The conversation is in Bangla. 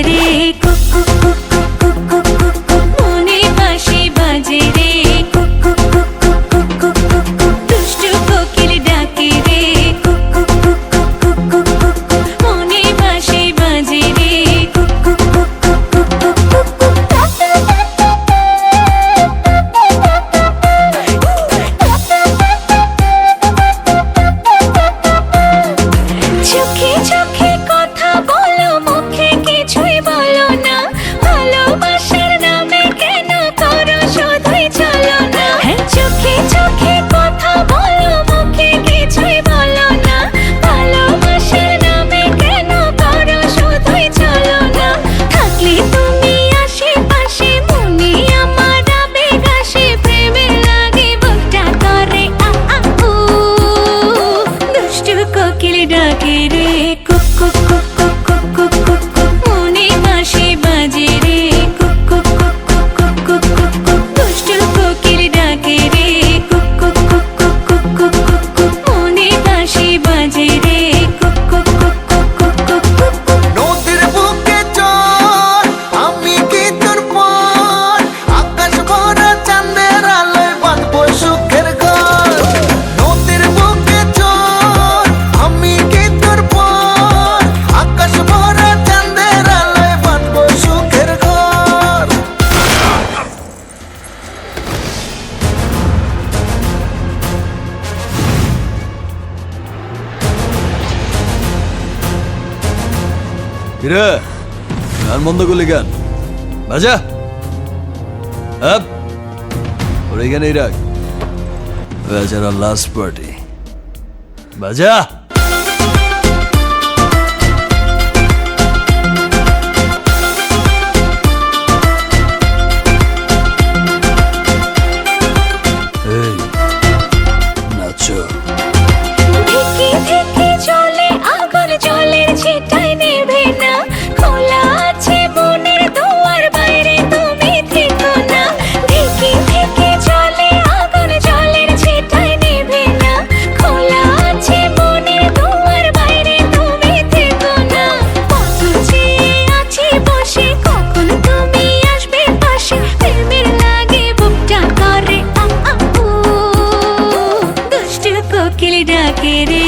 রে cook cook cook cook cook cook cook মনে বাঁশি বাজে রে cook cook cook cook cook cook cook cook দুষ্টু কোকিল ডাকে রে cook cook cook cook cook cook cook cook মনে বাঁশি বাজে রে cook cook cook cook cook cook cook cook চোখে চোখে কথা বলো মুখে কিছুই বলো না ভালোবাসার নামে কেন করো শুধুই চলো না চোখে চোখে কথা বলো মুখে কিছুই বলো না ভালোবাসার নামে কেন করো শুধুই চলো না থাকলে তুমি আশেপাশে মনে আমার আবেগ আসে প্রেমের লাগে বুকটা করে আ আ উ দুষ্টু কোকিল ডাকে রে cook cook cook cook cook cook cook cook মনে বাঁশি বাজে রে cook cook cook cook cook cook cook cook দুষ্টু কোকিল ডাকে রে cook cook cook cook cook cook cook cook মনে বাঁশি বাজে রে cook cook cook cook cook cook cook cook নদীর বুকে চল আমি কি তোর পর আকাশ ভরা চাঁদের আলোয় বাঁধবো সুখের ঘর নদীর বুকে চল আমি কি তোর পর আকাশ ভরা চাঁদের আলোয় বাঁধবো সুখের ঘর কিরে গান বন্ধ করলি গান বাজা আপ ওর এখানেই রাখ বেচারা লাস্ট পার্টি বাজা এই নাচো থেকে থেকে চলে আগুন জলের ছিটায় নেভে না খোলা আছে মনের দুয়ার বাইরে তুমি থেকো না থেকে থেকে চলে আগুন জলের ছিটায় নেভে না খোলা আছে মনের দুয়ার বাইরে তুমি থেকো না কত চেয়ে আছি বসে কখন তুমি আসবে পাশে প্রেমের লাগে বুকটা করে আ আ উ দুষ্টু কোকিল ডাকে রে